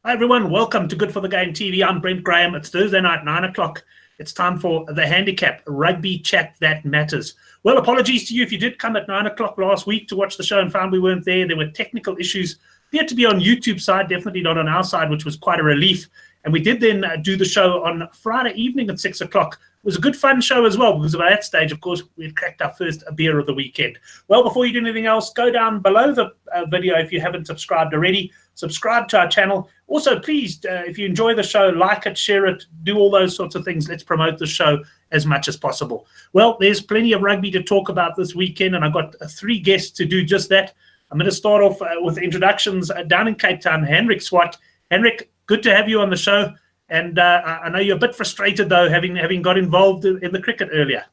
Hi everyone, welcome to Good for the Game TV. I'm Brent Graham. It's Thursday night, 9 o'clock. It's time for the Handicap Rugby Chat That Matters. Well, apologies to you if you did come at 9 o'clock last week to watch the show and found we weren't there. There were technical issues. We had to be on YouTube side, definitely not on our side, which was quite a relief. And we did then do the show on Friday evening at 6 o'clock. It was a good fun show as well, because by that stage, of course, we had cracked our first beer of the weekend. Well, before you do anything else, go down below the video if you haven't subscribed already. Subscribe to our channel. Also, please, if you enjoy the show, like it, share it, do all those sorts of things. Let's promote the show as much as possible. Well, there's plenty of rugby to talk about this weekend, and I've got 3 guests to do just that. I'm going to start off with introductions down in Cape Town. Hendrik Swart. Hendrik, good to have you on the show. And I know you're a bit frustrated, though, having got involved in the cricket earlier.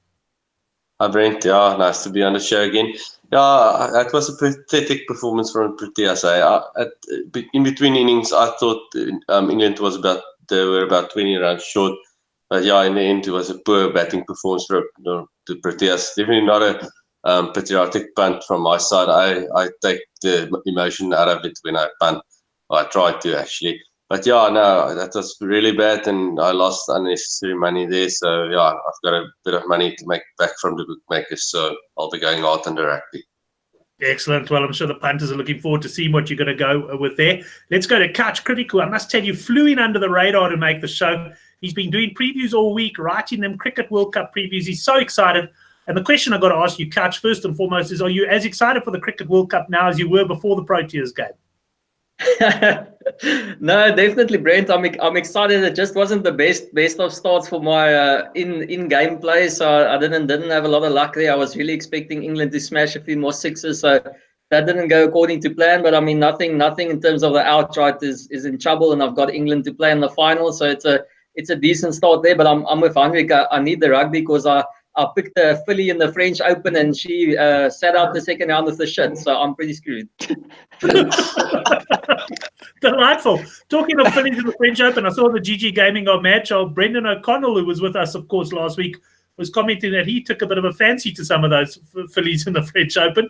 Hi, Brent. Yeah, nice to be on the show again. Yeah, that was a pathetic performance from Proteas. In between innings, I thought England they were about 20 runs short. But yeah, in the end, it was a poor batting performance for the Proteas. Definitely not a patriotic punt from my side. I take the emotion out of it when I punt. I tried to, actually. But yeah, no, that was really bad, and I lost unnecessary money there. So yeah, I've got a bit of money to make back from the bookmakers, so I'll be going out on the rugby. Excellent. Well, I'm sure the punters are looking forward to seeing what you're going to go with there. Let's go to Couch Critic, who I must tell you flew in under the radar to make the show. He's been doing previews all week, writing them Cricket World Cup previews. He's so excited. And the question I've got to ask you, Couch, first and foremost, is: are you as excited for the Cricket World Cup now as you were before the Proteas game? No, definitely, Brent. I'm excited. It just wasn't the best of starts for my in-game play, so I didn't have a lot of luck there. I was really expecting England to smash a few more sixes, so that didn't go according to plan. But I mean, nothing in terms of the outright is in trouble, and I've got England to play in the final, so it's a decent start there. But I'm with Henrik. I need the rugby because I picked a filly in the French Open, and she sat out the second round with the shit, so I'm pretty screwed. Delightful. Talking of fillies in the French Open, I saw the GG Gaming on match of Brendan O'Connell, who was with us, of course, last week, was commenting that he took a bit of a fancy to some of those fillies in the French Open.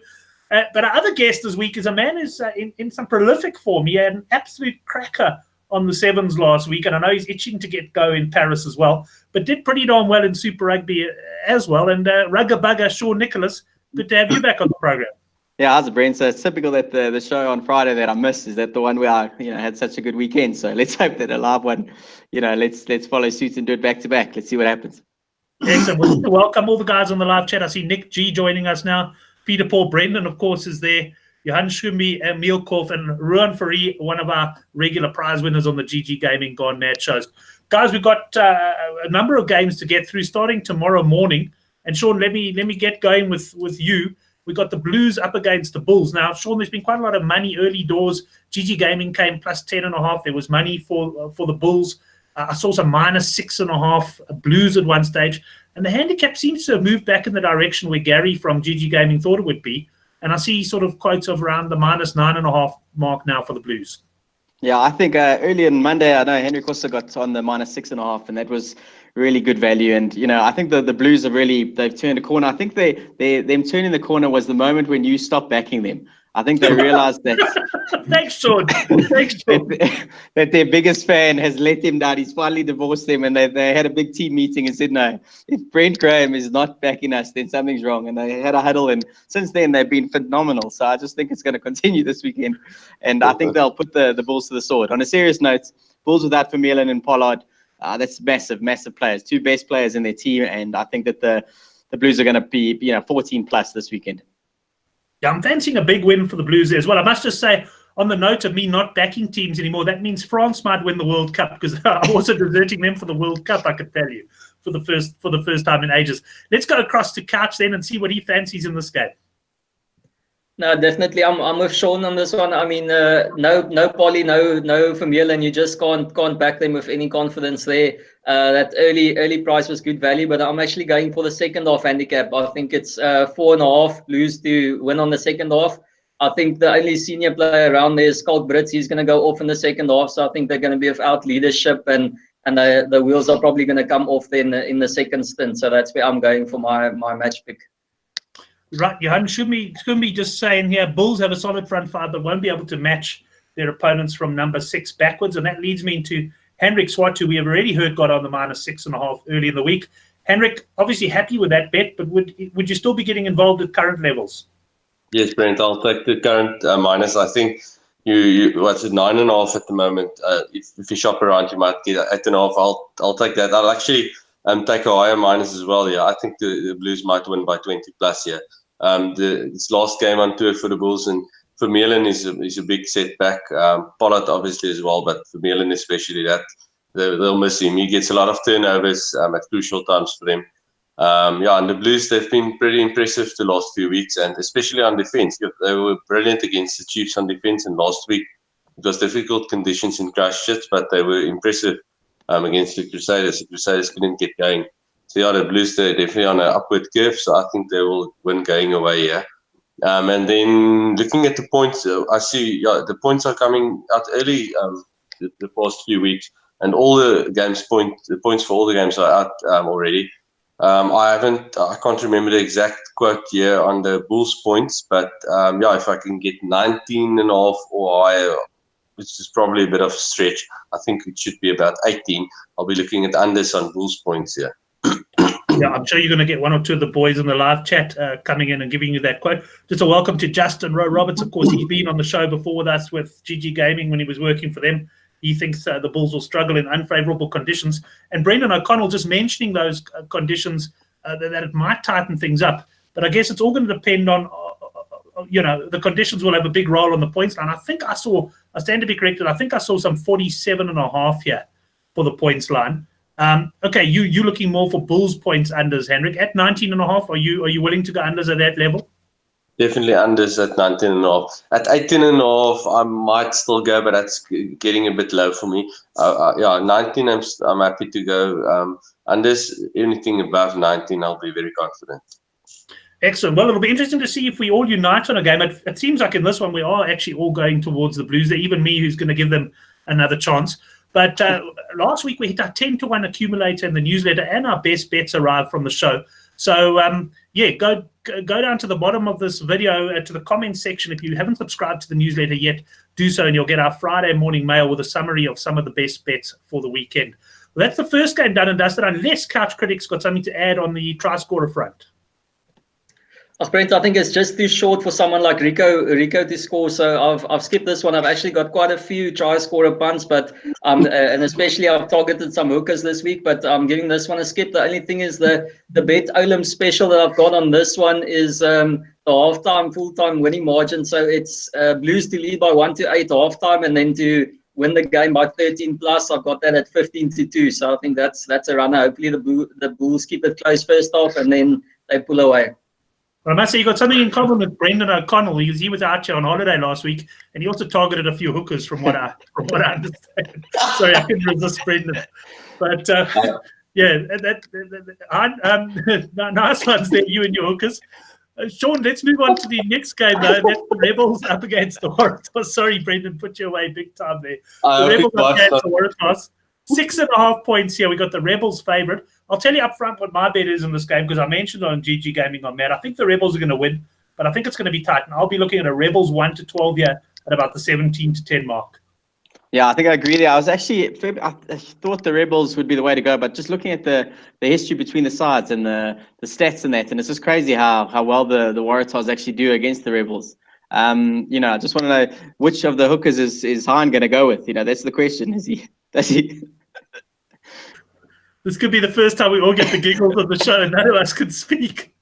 But our other guest this week is a man who's in some prolific form. He had an absolute cracker on the sevens last week, and I know he's itching to get go in Paris as well, but did pretty darn well in Super Rugby as well. And Rugger Bugger Sean Nicholas, good to have you back on the program. Yeah, how's it, Brent? So it's typical that the show on Friday that I missed is that the one where I had such a good weekend. So let's hope that a live one, let's follow suit and do it back to back. Let's see what happens. Excellent. Welcome all the guys on the live chat. I see Nick G joining us now. Peter Paul Brendan, of course, is there. Johan Schumbi, Emil Korf, and Ruan Fari, one of our regular prize winners on the GG Gaming Gone Mad shows. Guys, we've got a number of games to get through starting tomorrow morning. And Sean, let me get going with you. We got the Blues up against the Bulls. Now, Sean, there's been quite a lot of money early doors. GG Gaming came plus 10.5. There was money for the Bulls. I saw some minus 6.5 Blues at one stage. And the handicap seems to have moved back in the direction where Gary from GG Gaming thought it would be. And I see sort of quotes of around the minus 9.5 mark now for the Blues. Yeah, I think early on Monday, I know Henrik also got on the minus 6.5, and that was really good value. And I think the Blues have they've turned a corner. I think them turning the corner was the moment when you stopped backing them. I think they realized that Thanks, Sean. that their biggest fan has let them down. He's finally divorced them, and they had a big team meeting and said, no, if Brent Graham is not backing us, then something's wrong. And they had a huddle, and since then they've been phenomenal. So I just think it's going to continue this weekend, and I think they'll put the Bulls to the sword. On a serious note, Bulls without Vermeulen and Pollard, that's massive players, 2 best players in their team, and I think that the Blues are going to be 14 plus this weekend. Yeah, I'm fancying a big win for the Blues there as well. I must just say, on the note of me not backing teams anymore, that means France might win the World Cup, because I'm also deserting them for the World Cup, I can tell you, for the first time in ages. Let's go across to Couch then and see what he fancies in this game. No, definitely. I'm with Sean on this one. I mean, no Polly, no Vermeulen. You just can't back them with any confidence there. That early price was good value, but I'm actually going for the second half handicap. I think it's 4.5 Blues to win on the second half. I think the only senior player around there is Schalk Brits. He's going to go off in the second half, so I think they're going to be without leadership, and the wheels are probably going to come off then in the second stint. So that's where I'm going for my match pick. Right, Johan, should be just saying here, Bulls have a solid front five, but won't be able to match their opponents from number 6 backwards. And that leads me into Henrik Swart, who we have already heard got on the -6.5 early in the week. Henrik, obviously happy with that bet, but would you still be getting involved at current levels? Yes, Brent, I'll take the current minus. I think you what's it, 9.5 at the moment. If you shop around, you might get 8.5. I'll take that. I'll actually take a higher minus as well. Yeah, I think the Blues might win by 20 plus here. It's last game on tour for the Bulls, and Vermeulen is a big setback. Pollard obviously as well, but Vermeulen especially, that they'll miss him. He gets a lot of turnovers at crucial times for them. And the Blues, they've been pretty impressive the last few weeks, and especially on defense. They were brilliant against the Chiefs on defense, and last week it was difficult conditions in Christchurch, but they were impressive against the Crusaders. The Crusaders couldn't get going. So yeah, the Blues, they're definitely on an upward curve, so I think they will win going away here. And then looking at the points, I see the points are coming out early the past few weeks, and all the points for all the games are out already. I can't remember the exact quote here on the Bulls points, but if I can get 19.5 or higher, which is probably a bit of a stretch, I think it should be about 18. I'll be looking at unders on Bulls points here. Yeah, I'm sure you're going to get one or two of the boys in the live chat coming in and giving you that quote. Just a welcome to Justin Rowe Roberts. Of course, he's been on the show before with us with GG Gaming when he was working for them. He thinks the Bulls will struggle in unfavourable conditions. And Brendan O'Connell just mentioning those conditions, that it might tighten things up. But I guess it's all going to depend on, the conditions will have a big role on the points line. I think I stand to be corrected, I think I saw some 47.5 here for the points line. Okay, you looking more for Bulls points unders, Henrik. At 19.5, are you willing to go unders at that level? Definitely unders at 19.5. At 18.5, I might still go, but that's getting a bit low for me. 19, I'm happy to go. Unders, anything above 19, I'll be very confident. Excellent. Well, it'll be interesting to see if we all unite on a game. It seems like in this one we are actually all going towards the Blues. Even me, who's going to give them another chance. But last week we hit our 10-1 accumulator in the newsletter, and our best bets arrived from the show. So, go down to the bottom of this video, to the comments section. If you haven't subscribed to the newsletter yet, do so, and you'll get our Friday morning mail with a summary of some of the best bets for the weekend. Well, that's the first game done and dusted, unless Couch Critics got something to add on the try scorer front. Brent, I think it's just too short for someone like Rico to score. So I've skipped this one. I've actually got quite a few try scorer punts, but and especially I've targeted some hookers this week. But I'm giving this one a skip. The only thing is the Bet Olam special that I've got on this one is the halftime full-time winning margin. So it's Blues to lead by 1-8 halftime, and then to win the game by 13 plus. I've got that at 15-2. So I think that's a runner. Hopefully the Bulls keep it close first half, and then they pull away. Well, I must say you got something in common with Brendan O'Connell. He was out here on holiday last week, and he also targeted a few hookers, from what I understand. Sorry, I couldn't resist Brendan. But nice ones there, you and your hookers. Sean, let's move on to the next game, though. That's the Rebels up against the Waratahs. Sorry, Brendan, put you away big time there. The Rebels up against the Waratahs. 6.5 points here. We got the Rebels favourite. I'll tell you up front what my bet is in this game, because I mentioned on GG Gaming on Matt. I think the Rebels are going to win, but I think it's going to be tight. And I'll be looking at a Rebels 1-12 here at about the 17-10 mark. Yeah, I think I agree there. I thought the Rebels would be the way to go, but just looking at the history between the sides and the stats and that, and it's just crazy how well the Waratahs actually do against the Rebels. I just want to know which of the hookers is Hein going to go with. That's the question. Does he? This could be the first time we all get the giggles on the show and none of us can speak.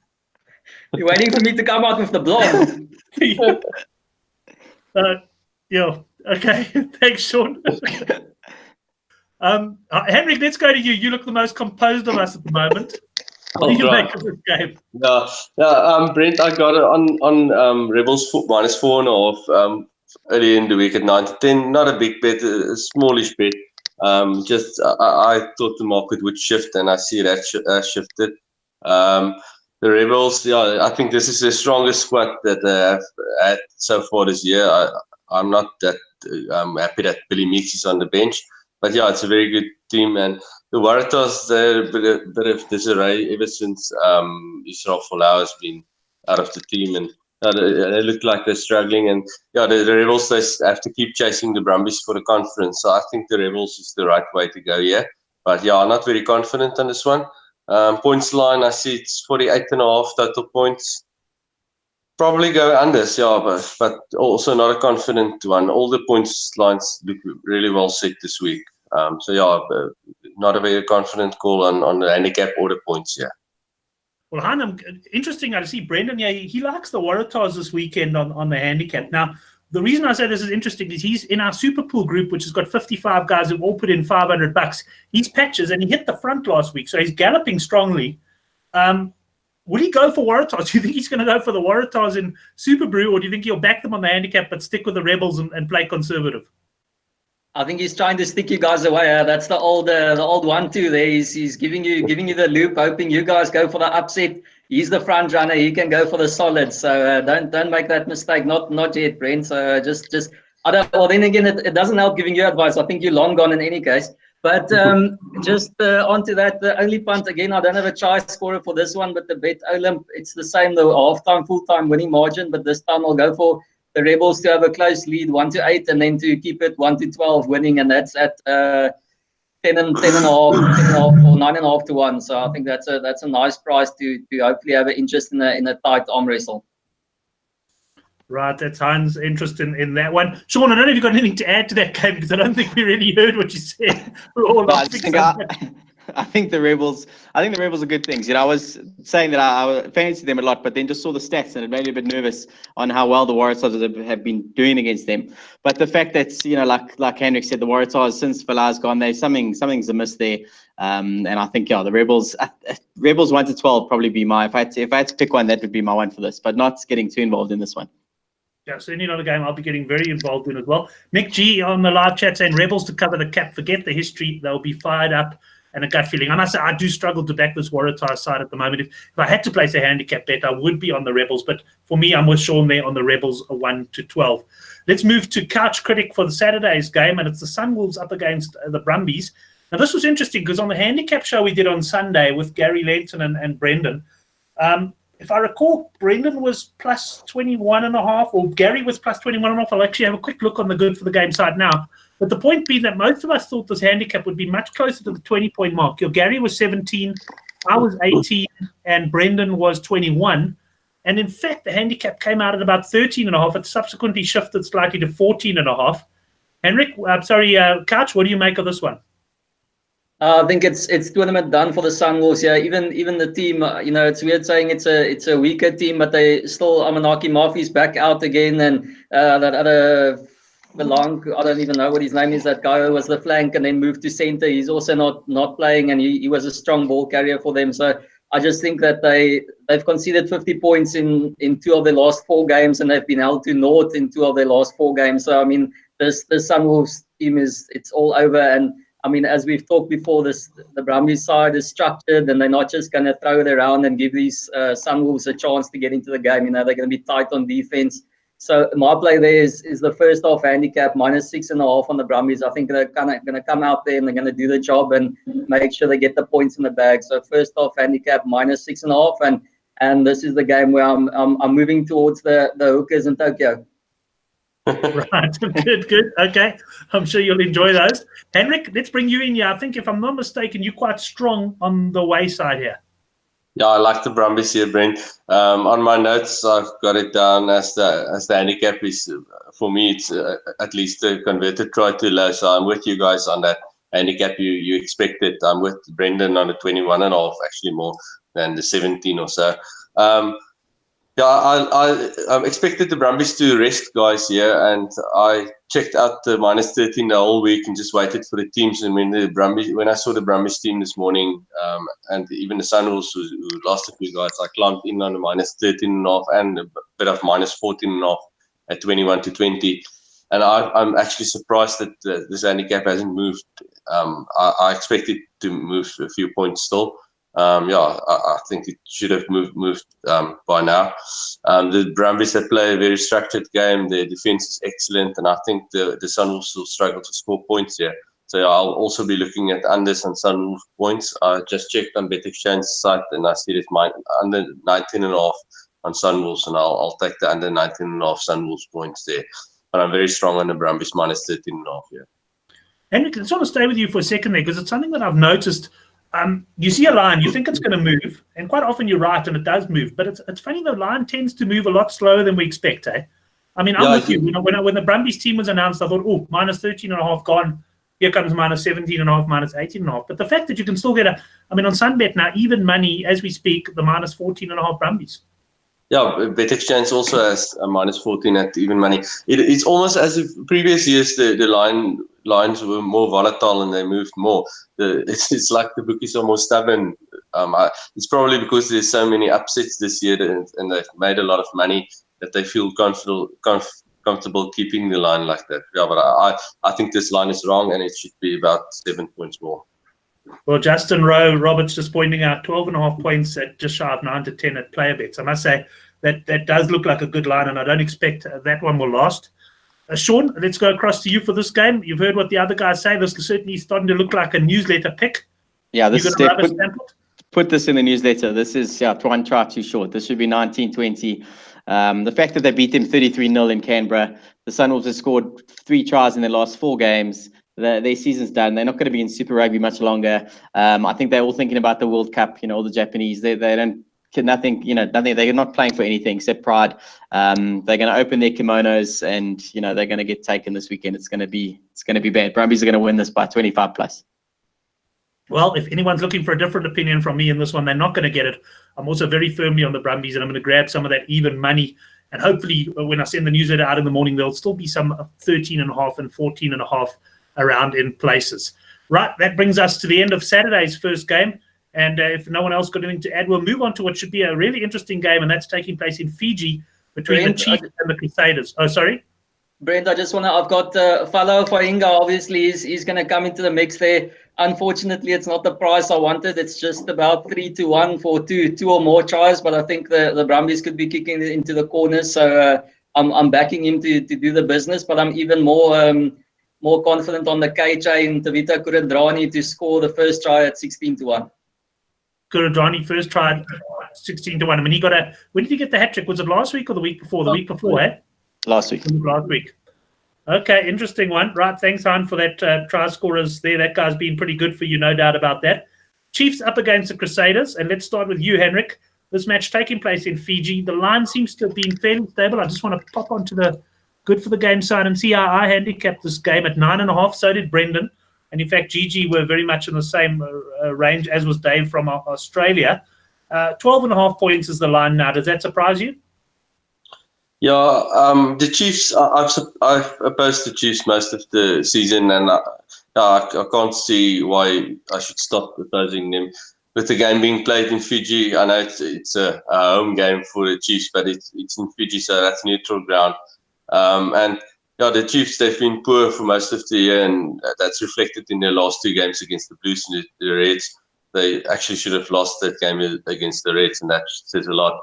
You're waiting for me to come out with the blonde. Okay. Thanks, Sean. Henrik, let's go to you. You look the most composed of us at the moment. What do you make of this game? Brent, I got it on Rebels -4.5 early in the week at 9-10. Not a big bet, a smallish bet. I thought the market would shift, and I see that shifted. The Rebels, I think this is the strongest squad that they have had so far this year. I'm not that happy that Billy Meeks is on the bench, but it's a very good team. And the Waratahs, they're a bit of disarray ever since Israel Folau has been out of the team, and They look like they're struggling, and the Rebels, they have to keep chasing the Brumbies for the conference. So I think the Rebels is the right way to go here. But yeah, I'm not very confident on this one. Points line, I see it's 48.5 total points. Probably go unders, yeah, but also not a confident one. All the points lines look really well set this week. So yeah, not a very confident call on the handicap or the points, yeah. Well, Han, interesting. I see Brendan. Yeah, he likes the Waratahs this weekend on the handicap. Now, the reason I say this is interesting is he's in our Super Pool group, which has got 55 guys who all put in $500. He's patches, and he hit the front last week, so he's galloping strongly. Will he go for Waratahs? Do you think he's going to go for the Waratahs in Super Brew, or do you think he'll back them on the handicap but stick with the Rebels and play conservative? I think he's trying to stick you guys away. That's the old 1-2 there. He's giving you the loop, hoping you guys go for the upset. He's the front runner. He can go for the solid. So don't make that mistake. Not yet, Brent. So just I don't. Well, then again, it doesn't help giving you advice. I think you're long gone in any case. But just onto that, the only punt again. I don't have a try scorer for this one, but the Bet Olymp, it's the same. The half-time, full-time winning margin, but this time I'll go for the Rebels to have a close lead, 1-8, and then to keep it 1-12 winning, and that's at 10.5 or 9.5 to 1. So I think that's a nice price to hopefully have an interest in a tight arm wrestle. Right, that's Hans' interest in that one. Sean, I don't know if you've got anything to add to that game, because I don't think we really heard what you said. I think the Rebels are good things. I was saying that I fancy them a lot, but then just saw the stats and it made me a bit nervous on how well the Waratahs have been doing against them. But the fact that, like Hendrik said, the Waratahs, since Vala's gone, something's amiss there. And I think, the Rebels 1-12 probably be my, if I had to pick one, that would be my one for this, but not getting too involved in this one. Yeah, certainly not a game I'll be getting very involved in as well. Nick G on the live chat saying Rebels to cover the cap, forget the history, they'll be fired up. And a gut feeling. I must say, I do struggle to back this Waratahs side at the moment. If I had to place a handicap bet, I would be on the Rebels. But for me, I'm with Sean there on the Rebels, 1-12. Let's move to Couch Critic for the Saturday's game, and it's the Sunwolves up against the Brumbies. Now, this was interesting because on the handicap show we did on Sunday with Gary Lenton and Brendan, if I recall, Brendan was plus 21.5, or Gary was plus 21.5. I'll actually have a quick look on the Good for the Game side now. But the point being that most of us thought this handicap would be much closer to the 20-point mark. Gary was 17, I was 18, and Brendan was 21. And in fact, the handicap came out at about 13.5. It subsequently shifted slightly to 14.5. Henrik, Couch, what do you make of this one? I think it's tournament done for the Sunwolves. Yeah, even the team. It's weird saying it's a weaker team, but they still. Amanaki Murphy's back out again, and that other. Belong, I don't even know what his name is. That guy who was the flank and then moved to center. He's also not playing, and he was a strong ball carrier for them. So I just think that they've conceded 50 points in 2 of their last 4 games, and they've been held to naught in 2 of their last 4 games. So I mean, this Sunwolves team it's all over. And I mean, as we've talked before, the Brumbies side is structured, and they're not just going to throw it around and give these Sunwolves a chance to get into the game. They're going to be tight on defense. So my play there is the first half handicap minus 6.5 on the Brumbies. I think they're going to come out there and they're going to do the job and make sure they get the points in the bag. So first half handicap minus 6.5, and this is the game where I'm moving towards the hookers in Tokyo. Right, good. Okay, I'm sure you'll enjoy those. Henrik, let's bring you in here. I think if I'm not mistaken, you're quite strong on the way side here. Yeah, I like the Brumbies here, Brent. On my notes, I've got it down as the handicap is, for me, it's at least a converted try too low. So I'm with you guys on that handicap you expected. I'm with Brendan on the 21.5, actually more than the 17 or so. I expected the Brumbies to rest guys here, and I checked out the minus 13 the whole week and just waited for the teams. And when I saw the Brumbies team this morning, and even the Sunwolves who lost a few guys, I climbed in on the minus 13.5 and a bit of minus 14.5 at 21-20. And I'm actually surprised that this handicap hasn't moved. I expect it to move a few points still. I think it should have moved by now. The Brumbies that play a very structured game. Their defense is excellent, and I think the Sunwolves will struggle to score points here. So I'll also be looking at unders and Sunwolves points. I just checked on BetExchange's site, and I see it's under 19.5 Sunwolves, and I'll take the under 19.5 Sunwolves points there. But I'm very strong on the Brumbies minus 13.5 here. Henrik, I just want to stay with you for a second there, because it's something that I've noticed. You see a line, you think it's going to move, and quite often you're right, and it does move. But it's funny, the line tends to move a lot slower than we expect, eh? I mean, I'm with you. When the Brumbies team was announced, I thought, oh, minus 13.5 gone. Here comes minus 17.5, minus 18.5. But the fact that you can still get on Sunbet now, even money as we speak, the minus 14.5 Brumbies. Yeah, BetExchange also has a minus 14 at even money. It's almost as if previous years the lines were more volatile and they moved more. It's like the bookies are more stubborn. It's probably because there's so many upsets this year and they've made a lot of money that they feel comfortable keeping the line like that. Yeah, but I think this line is wrong and it should be about 7 points more. Well, Justin Roberts just pointing out 12.5 points at just shy of 9 to 10 at player bets. I must say that does look like a good line, and I don't expect that one will last. Sean, let's go across to you for this game. You've heard what the other guys say. This is certainly starting to look like a newsletter pick. Yeah, this is put this in the newsletter. This is one try too short. This should be 19-20. The fact that they beat them 33-0 in Canberra, the Sunwolves have scored 3 tries in their last 4 games. Their season's done. They're not going to be in Super Rugby much longer. I think they're all thinking about the World Cup. All the Japanese, they don't nothing. Nothing. They're not playing for anything except pride. They're going to open their kimonos, and they're going to get taken this weekend. It's going to be bad. Brumbies are going to win this by 25 plus. Well, if anyone's looking for a different opinion from me in this one, they're not going to get it. I'm also very firmly on the Brumbies, and I'm going to grab some of that even money. And hopefully, when I send the newsletter out in the morning, there'll still be some 13.5 and 14.5 around in places. Right, that brings us to the end of Saturday's first game. And if no one else got anything to add, we'll move on to what should be a really interesting game, and that's taking place in Fiji between the Chiefs and the Crusaders. Oh, sorry? Brent, I've got Falo Fainga. Obviously, he's going to come into the mix there. Unfortunately, it's not the price I wanted. It's just about 3-1 for two or more tries, but I think the Brumbies could be kicking into the corners. So I'm backing him to do the business, but I'm even more confident on the KJ and Tavita Kuridrani to score the first try at 16-1. Kuridrani first try 16-1. I mean, when did he get the hat trick? Was it last week or the week before? The week before, eh? Last week. Last week. Okay, interesting one. Right, thanks, Han, for that try scorers there. That guy's been pretty good for you, no doubt about that. Chiefs up against the Crusaders, and let's start with you, Henrik. This match taking place in Fiji. The line seems to have been fairly stable. I just want to pop onto the Good for the Game side and see how I handicapped this game at 9.5. So did Brendan. And in fact, Gigi were very much in the same range as was Dave from Australia. 12.5 points is the line now. Does that surprise you? Yeah, the Chiefs, I've opposed the Chiefs most of the season, and I can't see why I should stop opposing them. With the game being played in Fiji, I know it's a home game for the Chiefs, but it's in Fiji, so that's neutral ground. And yeah, the Chiefs, they've been poor for most of the year, and that's reflected in their last 2 games against the Blues and the Reds. They actually should have lost that game against the Reds, and that says a lot.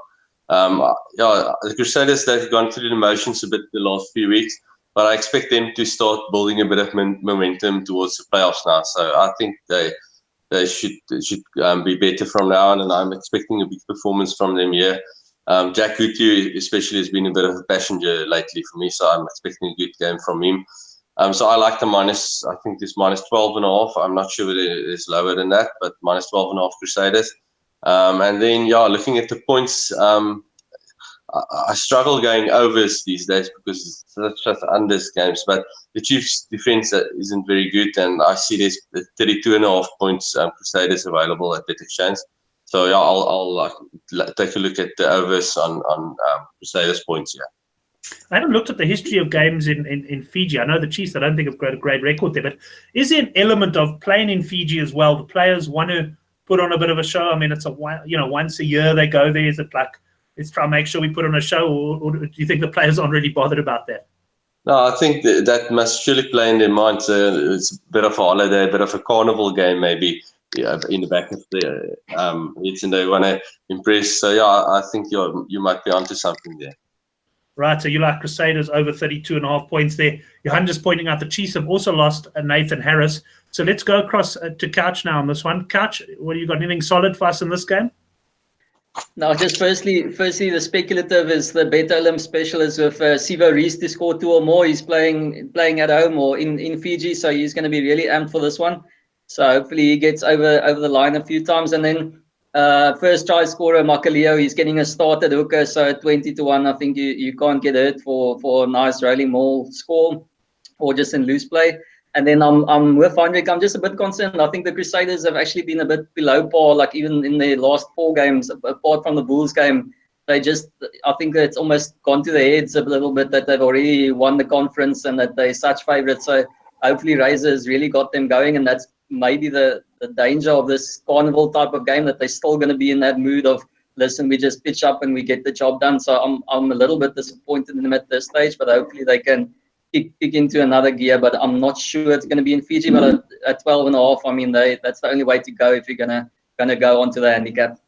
Yeah, the Crusaders, they've gone through the motions a bit the last few weeks, but I expect them to start building a bit of momentum towards the playoffs now. So I think they should be better from now on, and I'm expecting a big performance from them here. Jack Gutiu especially has been a bit of a passenger lately for me, so I'm expecting a good game from him. So I like the minus. I think this minus 12.5. I'm not sure whether it's lower than that, but minus 12.5 Crusaders. And then, yeah, looking at the points, I struggle going overs these days because it's just unders games. But the Chiefs' defense isn't very good, and I see there's 32.5 points Crusaders available at BetExchange. So yeah, I'll take a look at the overs on Crusaders points. Yeah. I haven't looked at the history of games in Fiji. I know the Chiefs, I don't think have got a great record there, but is there an element of playing in Fiji as well? The players want to put on a bit of a show. I mean, it's once a year they go there. Is it like, let's try and make sure we put on a show, or do you think the players aren't really bothered about that? No, I think that must surely play in their minds. It's a bit of a holiday, a bit of a carnival game maybe. Yeah, in the back of the heads, and they want to impress. So yeah, I think you might be onto something there. Right, so you like Crusaders over 32.5 points there. Johan just pointing out the Chiefs have also lost Nathan Harris. So let's go across to Couch now on this one. Couch, what do you got? Anything solid for us in this game? Now, just firstly, the speculative is the Beta Olymp special is with Sivo Rees to score 2 or more. He's playing at home or in Fiji, so he's going to be really amped for this one. So hopefully he gets over the line a few times. And then first try scorer Makaleo, he's getting a start at hooker, so 20-1. I think you can't get hurt for a nice rolling maul score or just in loose play. And then I'm with Heinrich. I'm just a bit concerned. I think the Crusaders have actually been a bit below par, like even in their last 4 games, apart from the Bulls game. I think it's almost gone to their heads a little bit that they've already won the conference and that they're such favourites. So hopefully Razor's really got them going, and that's maybe the danger of this carnival type of game, that they're still going to be in that mood of, listen, we just pitch up and we get the job done. So I'm a little bit disappointed in them at this stage, but hopefully they can kick into another gear. But I'm not sure it's going to be in Fiji. But at 12.5, I mean, that's the only way to go if you're gonna go onto the handicap.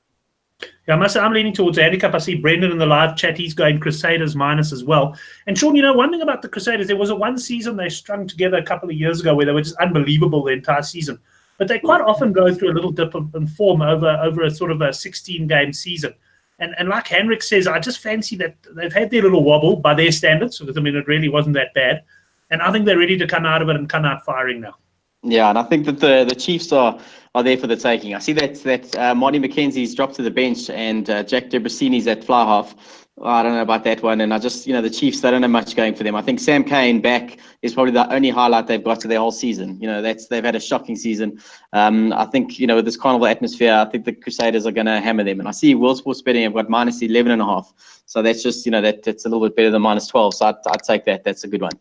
Yeah, I must say I'm leaning towards the handicap. I see Brendan in the live chat. He's going Crusaders minus as well. And Sean, one thing about the Crusaders, there was one season they strung together a couple of years ago where they were just unbelievable the entire season. But they quite often go through a little dip in form over a sort of a 16-game season. And like Henrik says, I just fancy that they've had their little wobble by their standards, because, I mean, it really wasn't that bad. And I think they're ready to come out of it and come out firing now. Yeah, and I think that the Chiefs are there for the taking. I see that Marty McKenzie's dropped to the bench and Jack Debrasini's at fly half. I don't know about that one. And I just, the Chiefs, they don't have much going for them. I think Sam Cane back is probably the only highlight they've got to their whole season. They've had a shocking season. I think, with this carnival atmosphere, I think the Crusaders are going to hammer them. And I see World Sports Betting have got minus 11.5. So that's just, that's a little bit better than minus 12. So I'd take that. That's a good one.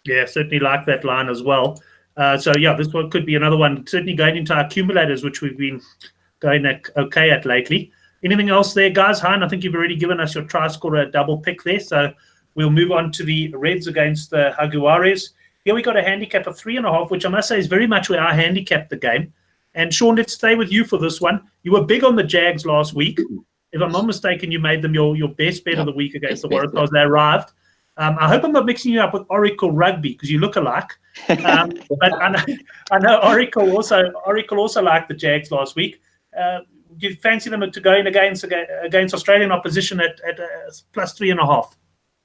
Yeah, certainly like that line as well. This one could be another one, certainly going into our accumulators, which we've been going okay at lately. Anything else there, guys? Hein, I think you've already given us your try scorer a double pick there. So we'll move on to the Reds against the Jaguares. Here we got a handicap of 3.5, which I must say is very much where I handicapped the game. And Sean, let's stay with you for this one. You were big on the Jags last week. If I'm not mistaken, you made them your best bet of the week against the Waratahs. They arrived. I hope I'm not mixing you up with Oracle Rugby, because you look alike. But I know Oracle also liked the Jags last week. Do you fancy them to go in against Australian opposition at plus 3.5?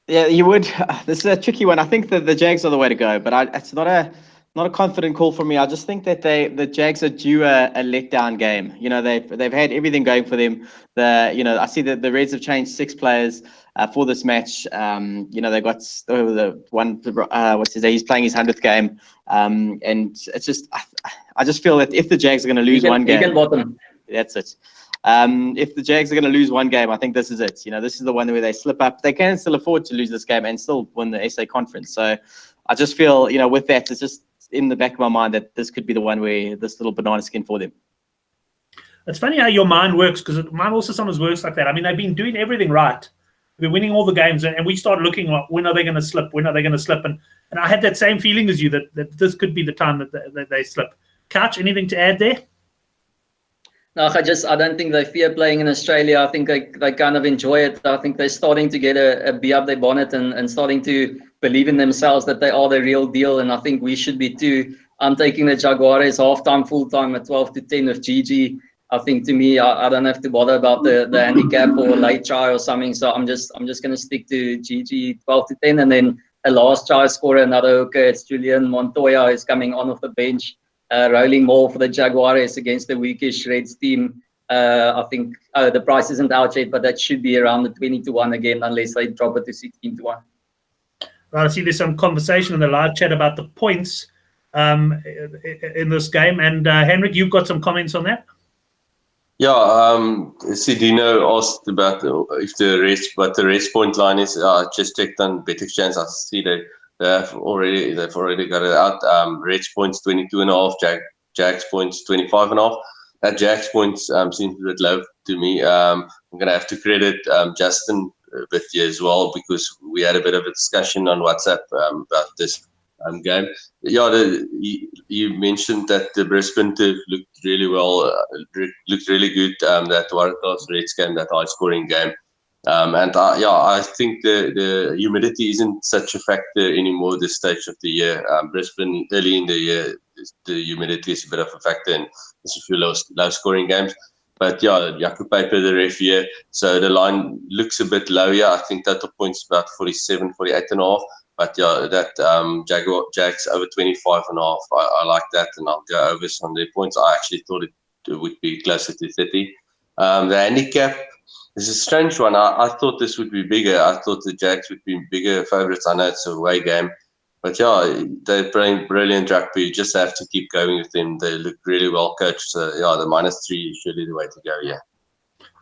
Yeah, you would. This is a tricky one. I think that the Jags are the way to go, but it's not a confident call for me. I just think that the Jags are due a letdown game. They've had everything going for them. I see that the Reds have changed 6 players for this match. They got the one. What's his name? He's playing his 100th game, and it's just I just feel that if the Jags are going to lose one game, that's it. If the Jags are going to lose one game, I think this is it. This is the one where they slip up. They can still afford to lose this game and still win the SA conference. So I just feel, with that, it's just in the back of my mind that this could be the one where this little banana skin for them. It's funny how your mind works, because mine also sometimes works like that. I mean, they've been doing everything right. They've been winning all the games, and we start looking like, when are they going to slip? When are they going to slip? And I had that same feeling as you, that this could be the time that they slip. Couch, anything to add there? No, I don't think they fear playing in Australia. I think they kind of enjoy it. I think they're starting to get a bee up their bonnet and starting to believe in themselves that they are the real deal. And I think we should be too. I'm taking the Jaguares half-time, full-time at 12-10 with GG. I think, to me, I don't have to bother about the handicap or late try or something. So I'm just going to stick to GG 12-10. And then a last try scorer, another hooker. It's Julian Montoya is coming on off the bench. Rolling more for the Jaguares against the weakish Reds team. I think the price isn't out yet, but that should be around the 20-1 again, unless they drop it to 16-1. Right, I see there's some conversation in the live chat about the points in this game. And Henrik, you've got some comments on that? Yeah, Sidino asked about if the rest point line is. Just checked on BetExchange. I see that they've already got it out. Reds points 22.5, Jags points 25.5. That Jags points seems a bit low to me. I'm gonna have to credit Justin a bit here as well, because we had a bit of a discussion on WhatsApp about this game. Yeah, you mentioned that the Brisbane looked really well, looked really good. That Waratahs Reds game, that high scoring game. I think the humidity isn't such a factor anymore this stage of the year. Brisbane, early in the year, the humidity is a bit of a factor, and there's a few low scoring games. But yeah, Jaco Paper, the ref here. So the line looks a bit low here. I think total points about 47, 48.5. But yeah, that Jags over 25.5. I like that, and I'll go over some of their points. I actually thought it would be closer to 30. The handicap is a strange one. I thought this would be bigger. I thought the Jags would be bigger favourites. I know it's a away game. But yeah, they're playing brilliant rugby. You just have to keep going with them. They look really well coached. So yeah, the -3 is surely the way to go, yeah.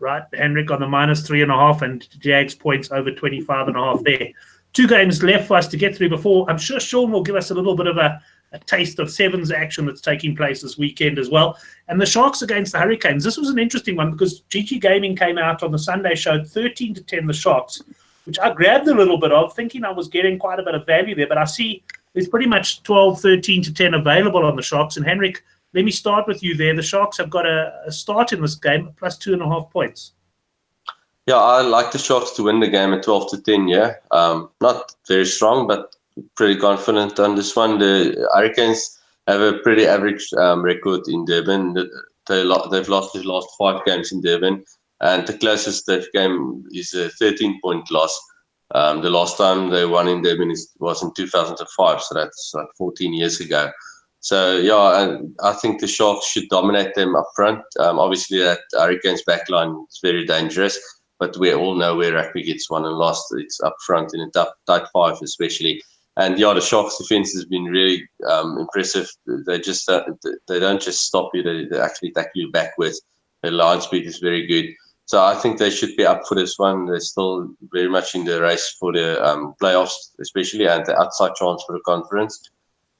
Right, Henrik on the -3.5 and Jags points over 25.5 there. 2 games left for us to get through before. I'm sure Sean will give us a little bit of a taste of sevens action that's taking place this weekend as well. And the Sharks against the Hurricanes. This was an interesting one because GG Gaming came out on the Sunday, showed 13-10 the Sharks, which I grabbed a little bit of, thinking I was getting quite a bit of value there. But I see there's pretty much 12, 13-10 available on the Sharks. And Henrik, let me start with you there. The Sharks have got a start in this game, plus 2.5 points. Yeah, I like the Sharks to win the game at 12-10, yeah. Not very strong, but pretty confident on this one. The Hurricanes have a pretty average record in Durban. They've lost their last 5 games in Durban. And the closest game is a 13-point loss. The last time they won in Durban was in 2005, so that's like 14 years ago. So, yeah, I think the Sharks should dominate them up front. Obviously, that Hurricanes backline is very dangerous, but we all know where rugby gets won and lost. It's up front in a tight 5 especially. And, yeah, the Sharks' defense has been really impressive. They just they don't just stop you. They actually tackle you backwards. Their line speed is very good. So I think they should be up for this one. They're still very much in the race for the playoffs, especially, and the outside chance for the conference.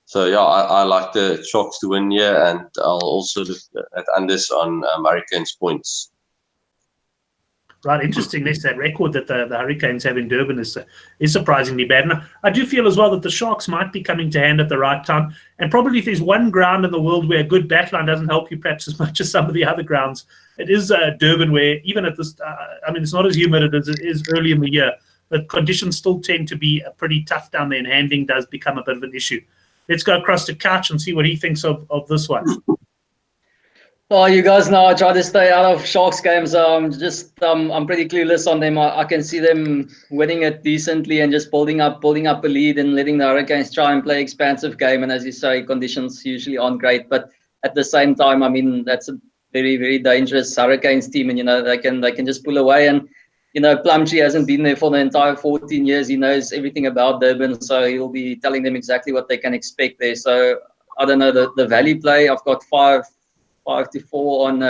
So, yeah, I like the Sharks to win here, and I'll also look at unders on Hurricanes points. Right, interesting. That record that the Hurricanes have in Durban is surprisingly bad. And I do feel as well that the Sharks might be coming to hand at the right time. And probably if there's one ground in the world where a good backline doesn't help you perhaps as much as some of the other grounds, it is Durban, where even at this, it's not as humid as it is early in the year, but conditions still tend to be pretty tough down there, and handling does become a bit of an issue. Let's go across to Couch and see what he thinks of this one. Oh, you guys know I try to stay out of Sharks games. I'm pretty clueless on them. I can see them winning it decently and just building up a lead and letting the Hurricanes try and play expansive game. And as you say, conditions usually aren't great. But at the same time, that's a very, very dangerous Hurricanes team, and they can just pull away. And Plumtree hasn't been there for the entire 14 years. He knows everything about Durban, so he'll be telling them exactly what they can expect there. So I don't know the value play. I've got 5-4 on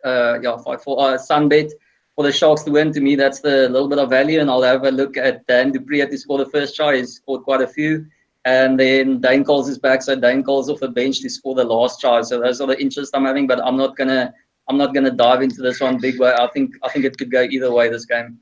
5-4 Sunbet for the Sharks to win. To me, that's the little bit of value, and I'll have a look at Dan Dupree to score the first try. He's scored quite a few, and then Dane Coles is back, so Dane Coles off the bench to score the last try. So those are the interests I'm having, but I'm not gonna dive into this one big way. I think it could go either way this game.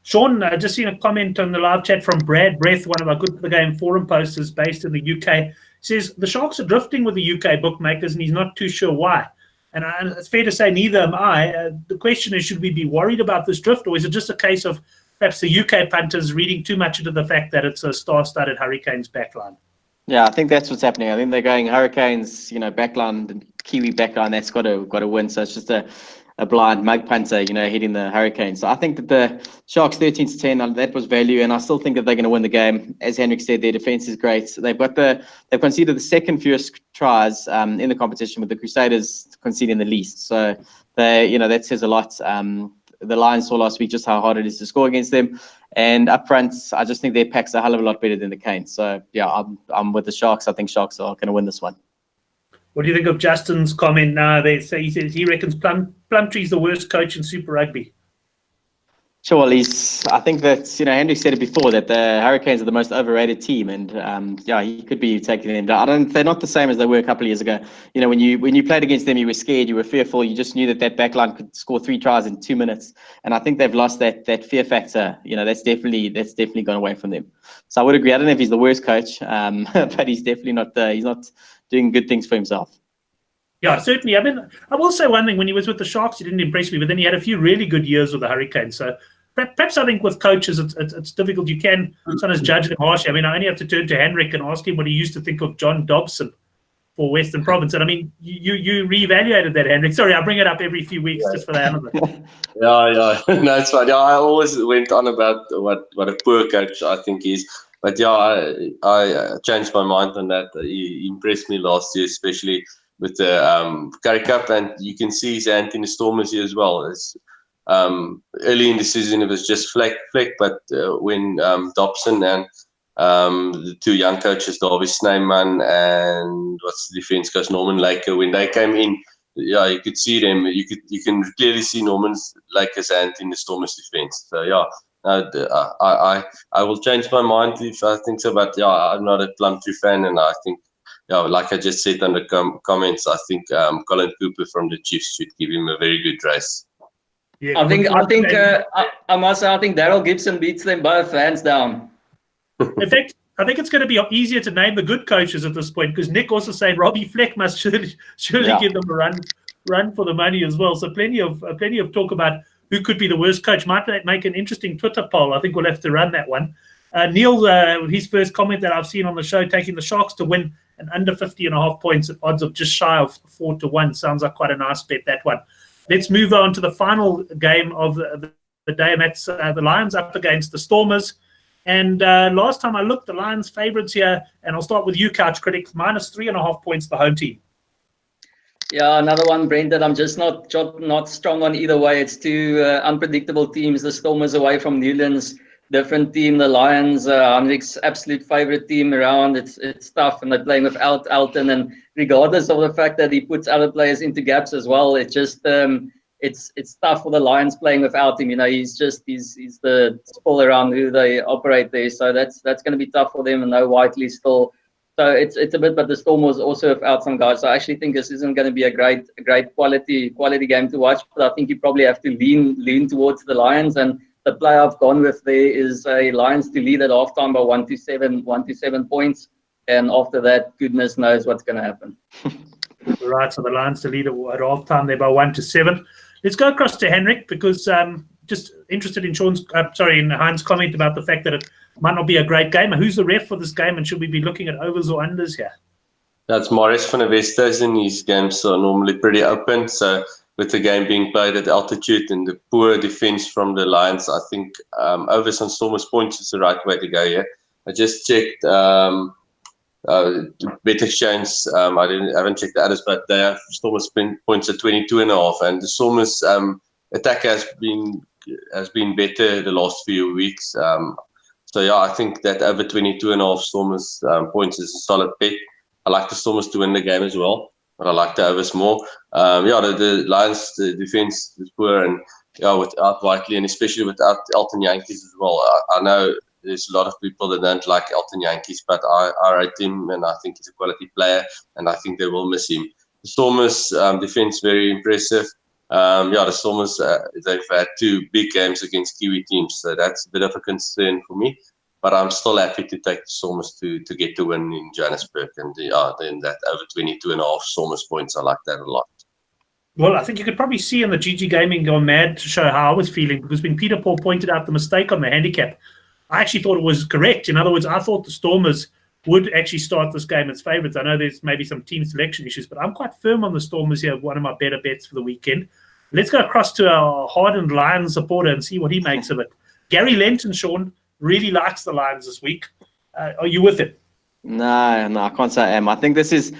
Sean, just seen a comment on the live chat from Brad Breath, one of our Good for the Game forum posters based in the UK. Says the Sharks are drifting with the UK bookmakers, and he's not too sure why. And it's fair to say neither am I. The question is, should we be worried about this drift, or is it just a case of perhaps the UK punters reading too much into the fact that it's a star-studded Hurricanes backline? Yeah, I think that's what's happening. I think they're going Hurricanes, backline, Kiwi backline. That's got to win. So it's just a blind mug punter, hitting the Hurricanes. So I think that the Sharks 13-10, that was value, and I still think that they're going to win the game. As Henrik said, their defense is great. They've conceded the second fewest tries in the competition, with the Crusaders conceding the least. So that says a lot. The Lions saw last week just how hard it is to score against them. And up front, I just think their pack's a hell of a lot better than the Canes. So yeah, I'm with the Sharks. I think Sharks are going to win this one. What do you think of Justin's comment now? He says he reckons Plumtree's the worst coach in Super Rugby. Sure, well, I think that, Henry said it before, that the Hurricanes are the most overrated team, and he could be taking them down. They're not the same as they were a couple of years ago. When you played against them, you were scared, you were fearful, you just knew that backline could score 3 tries in 2 minutes. And I think they've lost that fear factor. That's definitely gone away from them. So I would agree. I don't know if he's the worst coach, but he's definitely not. He's not doing good things for himself. Yeah, certainly. I will say one thing. When he was with the Sharks, he didn't impress me, but then he had a few really good years with the Hurricanes. So perhaps I think with coaches, it's difficult. You can sometimes judge them harshly. I only have to turn to Henrik and ask him what he used to think of John Dobson for Western Province. And I mean, you reevaluated that, Hendrik. Sorry, I bring it up every few weeks just for the hell of it. Yeah. No, it's fine. Yeah, I always went on about what a poor coach I think is. But yeah, I changed my mind on that. He impressed me last year, especially with the Currie Cup, and you can see his hand in the Stormers here as well. It's, early in the season, it was just fleck, but when Dobson and the two young coaches, Darby Snyman and what's the defense coach, Norman Laker, when they came in, yeah, you could see them. You can clearly see Norman Laker's hand in the Stormers defense. So yeah, I will change my mind if I think so. But yeah, I'm not a Plumtree fan, and I think, yeah, like I just said on the comments, I think Colin Cooper from the Chiefs should give him a very good race. Yeah, I think Daryl Gibson beats them both hands down. In fact, I think it's going to be easier to name the good coaches at this point, because Nick also saying Robbie Fleck must surely give them a run for the money as well. So plenty of talk about who could be the worst coach. Might make an interesting Twitter poll. I think we'll have to run that one. Neil, his first comment that I've seen on the show, taking the Sharks to win an under 50.5 points at odds of just shy of 4-1. Sounds like quite a nice bet, that one. Let's move on to the final game of the day, and that's the Lions up against the Stormers. And last time I looked, the Lions favourites here, and I'll start with you, Couch Critics, minus 3.5 points, the home team. Yeah, another one, Brent, that I'm just not strong on either way. It's two unpredictable teams. The Stormers away from Newlands, different team. The Lions, Hendrik's absolute favourite team around. It's tough, and they're playing without Elton. And regardless of the fact that he puts other players into gaps as well, it's just it's tough for the Lions playing without him. You know, he's the spoil around who they operate there. So that's going to be tough for them. And no Whiteley still. So it's a bit, but the Stormers also without some guys. So I actually think this isn't going to be a great quality game to watch. But I think you probably have to lean towards the Lions. And the play I've gone with there is a Lions to lead at halftime by 1-7 points. And after that, goodness knows what's going to happen. Right, so the Lions to lead at halftime there by 1-7. Let's go across to Hendrik, because just interested in in Hein's comment about the fact that it might not be a great game. Who's the ref for this game, and should we be looking at overs or unders here? That's Maurice van der Westhuizen. His games are normally pretty open. So with the game being played at altitude and the poor defense from the Lions, I think overs on Stormers points is the right way to go here. I just checked bet exchange. I haven't checked the others, but they have Stormers points at 22.5, and the Stormers attack has been better the last few weeks. So yeah, I think that over 22.5 Stormers points is a solid bet. I like the Stormers to win the game as well, but I like the overs more. The Lions, the defense is poor, and without Whiteley, and especially without Elton Yankees as well. I know there's a lot of people that don't like Elton Yankees, but I rate him, and I think he's a quality player, and I think they will miss him. The Stormers defense very impressive. The Stormers they've had two big games against Kiwi teams, so that's a bit of a concern for me. But I'm still happy to take the Stormers to get the win in Johannesburg, and then that over 22.5 Stormers points, I like that a lot. Well, I think you could probably see in the GG Gaming Go Mad to show how I was feeling, because when Peter Paul pointed out the mistake on the handicap, I actually thought it was correct. In other words, I thought the Stormers would actually start this game as favourites. I know there's maybe some team selection issues, but I'm quite firm on the Stormers here, one of my better bets for the weekend. Let's go across to our hardened Lions supporter and see what he makes of it. Gary Lenton, Sean, really likes the Lions this week. Are you with it? No, I can't say I am. I think this is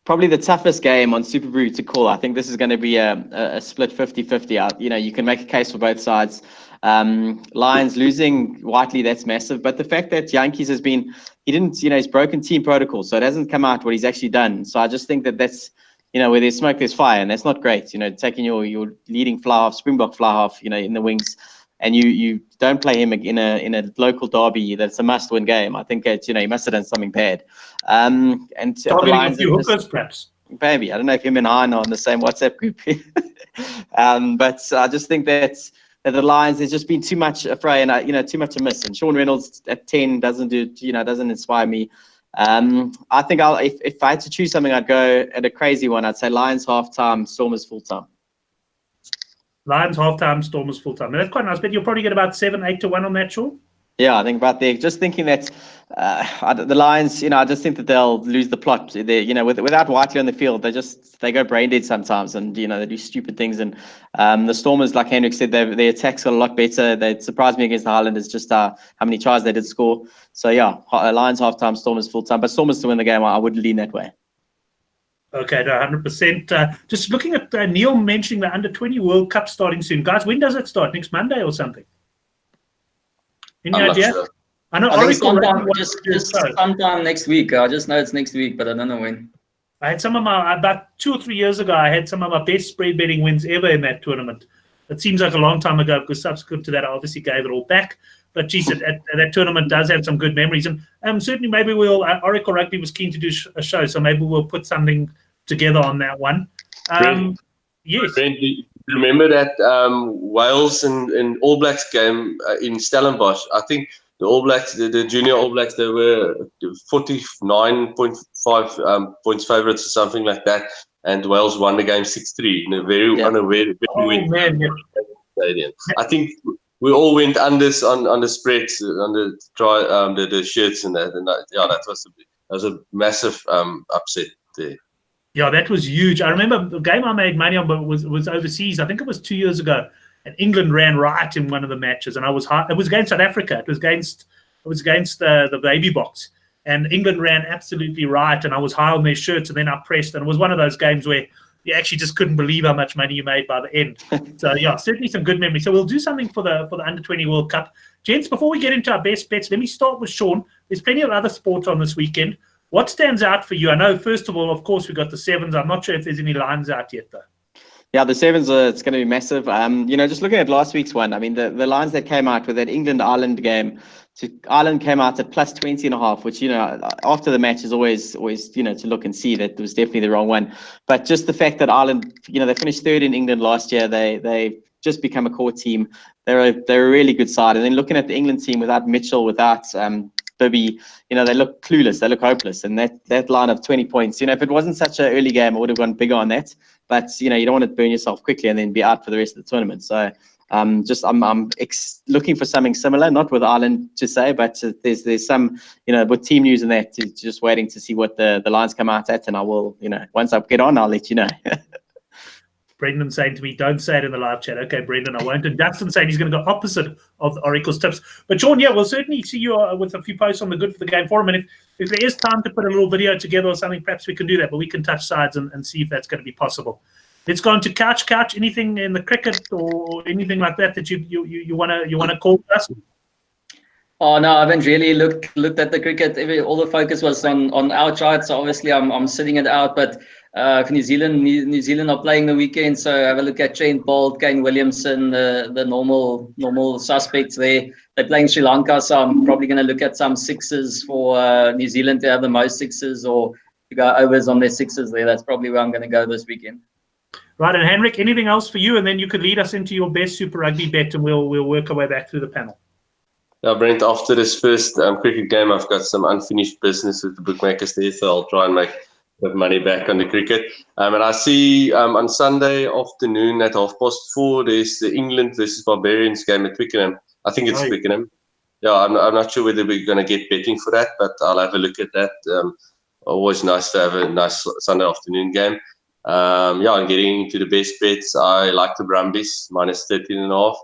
probably the toughest game on Super Rugby to call. I think this is going to be a split 50-50. You can make a case for both sides. Lions losing Whiteley, that's massive. But the fact that Yankees he's broken team protocol, so it hasn't come out what he's actually done. So I just think that's, where there's smoke, there's fire, and that's not great. Taking your leading fly half, Springbok fly half, in the wings, and you don't play him in a local derby that's a must-win game. I think that he must have done something bad. And the Lions, a few hookers, perhaps. Maybe, I don't know if him and Hein are on the same WhatsApp group. But I just think that the Lions, there's just been too much affray and too much to miss. And Sean Reynolds at 10 doesn't inspire me. I think if I had to choose something, I'd go at a crazy one. I'd say Lions halftime, Stormers full time. Lions halftime, Stormers full time. That's quite nice, but you'll probably get about 7-8 to 1 on that, Sean. Yeah, I think about there. Just thinking that the Lions, I just think that they'll lose the plot. They, without Whiteley on the field, they go brain dead sometimes, and they do stupid things. And the Stormers, like Hendrik said, their attacks got a lot better. They surprised me against the Highlanders, just how many tries they did score. So yeah, Lions halftime, Stormers full time, but Stormers to win the game. I would lean that way. Okay, no, 100%. Just looking at Neil mentioning the Under-20 World Cup starting soon, guys. When does it start? Next Monday or something? Any idea? Sure. I know I think Oracle just sometime next week. I just know it's next week, but I don't know when. I had about 2 or 3 years ago, I had some of my best spread betting wins ever in that tournament. It seems like a long time ago, because subsequent to that, I obviously gave it all back. But geez, that tournament does have some good memories. And certainly maybe Oracle Rugby was keen to do a show, so maybe we'll put something together on that one. Yes. Brent, do you remember that Wales and All Blacks game in Stellenbosch? I think the All Blacks, the junior All Blacks, they were 49.5 points favourites or something like that, and Wales won the game 6-3 in a very stadium. I think we all went unders on the spreads, on the shirts and that, that was a massive upset there. Yeah, that was huge. I remember the game I made money on, but was overseas. I think it was 2 years ago, and England ran right in one of the matches, and I was high. It was against South Africa. It was against the Baby Box, and England ran absolutely right, and I was high on their shirts, and then I pressed, and it was one of those games where you actually just couldn't believe how much money you made by the end. So yeah, certainly some good memories. So we'll do something for the Under-20 World Cup, gents. Before we get into our best bets, let me start with Sean. There's plenty of other sports on this weekend. What stands out for you? I know, first of all, of course, we've got the Sevens. I'm not sure if there's any lines out yet, though. Yeah, the Sevens, it's going to be massive. Just looking at last week's one, I mean, the lines that came out with that England-Ireland game, Ireland came out at plus 20.5, which, after the match is always to look and see that it was definitely the wrong one. But just the fact that Ireland, they finished third in England last year, they just become a core team. They're a really good side. And then looking at the England team without Mitchell, without Bibby, they look clueless, they look hopeless, and that line of 20 points, if it wasn't such an early game, I would have gone bigger on that, but you don't want to burn yourself quickly and then be out for the rest of the tournament. So I'm looking for something similar, not with Ireland to say, but there's some, with team news and that, just waiting to see what the lines come out at, and I will, once I get on, I'll let you know. Brendan saying to me, don't say it in the live chat. Okay, Brendan, I won't. And Dustin saying he's going to go opposite of the Oracle's tips. But Sean, yeah, we'll certainly see you with a few posts on the Good for the Game forum. And if there is time to put a little video together or something, perhaps we can do that. But we can touch sides and see if that's going to be possible. Let's go on to couch. Anything in the cricket or anything like that you want to call us? Oh no, I haven't really looked at the cricket. All the focus was on outside, so obviously I'm sitting it out. But if New Zealand are playing the weekend, so have a look at Trent Boult, Kane Williamson, the normal suspects there. They're playing Sri Lanka, so I'm probably going to look at some sixes for New Zealand to have the most sixes, or to go overs on their sixes there. That's probably where I'm going to go this weekend. Right, and Henrik, anything else for you? And then you could lead us into your best Super Rugby bet, and we'll work our way back through the panel. Yeah, Brent, after this first cricket game, I've got some unfinished business with the bookmakers there, so I'll try and make money back on the cricket. And I see on Sunday afternoon at 4:30, there's the England versus Barbarians game at Twickenham. I think it's Twickenham. Yeah, I'm not sure whether we're going to get betting for that, but I'll have a look at that. Always nice to have a nice Sunday afternoon game. I'm getting into the best bets. I like the Brumbies, minus 13.5.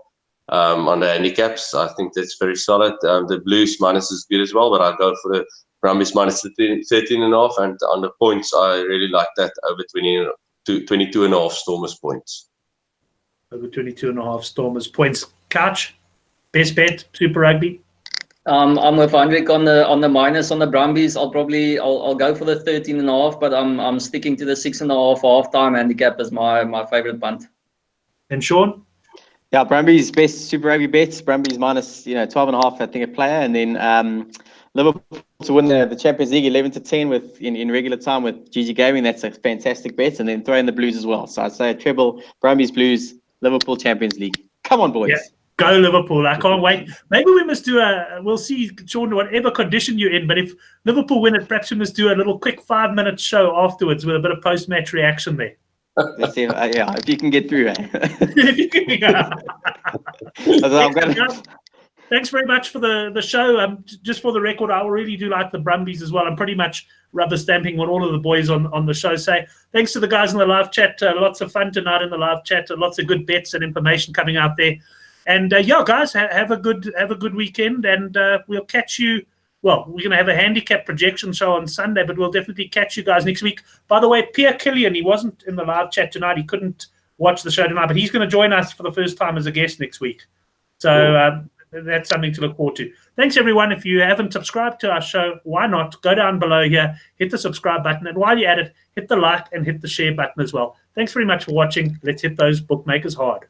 On the handicaps, I think that's very solid. The Blues minus is good as well, but I'll go for the Brumbies minus 13.5. And on the points, I really like that over 22.5 Stormers points. Over 22.5 Stormers points. Couch, best bet, Super Rugby. I'm with Hendrik on the minus on the Brumbies. I'll go for the 13.5, but I'm sticking to the 6.5 halftime handicap as my favorite punt. And Sean? Yeah, Brumbies best Super Rugby bets. Brumbies minus 12.5, I think, a player, and then Liverpool to win the Champions League 11-10 with in regular time with GG Gaming. That's a fantastic bet, and then throw in the Blues as well. So I'd say a treble: Brumbies, Blues, Liverpool, Champions League. Come on, boys! Yeah. Go Liverpool. I can't wait. Maybe we must do we'll see, Sean, whatever condition you're in, but if Liverpool win it, perhaps we must do a little quick 5-minute show afterwards with a bit of post-match reaction there. Let's see, if you can get through. Thanks, thanks very much for the show. Just for the record, I really do like the Brumbies as well. I'm pretty much rubber stamping what all of the boys on the show say. Thanks to the guys in the live chat. Lots of fun tonight in the live chat. Lots of good bets and information coming out there. And yeah, guys, have a good weekend, and we'll catch you. Well, we're going to have a handicap projection show on Sunday, but we'll definitely catch you guys next week. By the way, Pierre Killian, he wasn't in the live chat tonight. He couldn't watch the show tonight, but he's going to join us for the first time as a guest next week. So that's something to look forward to. Thanks, everyone. If you haven't subscribed to our show, why not? Go down below here, hit the subscribe button, and while you're at it, hit the like and hit the share button as well. Thanks very much for watching. Let's hit those bookmakers hard.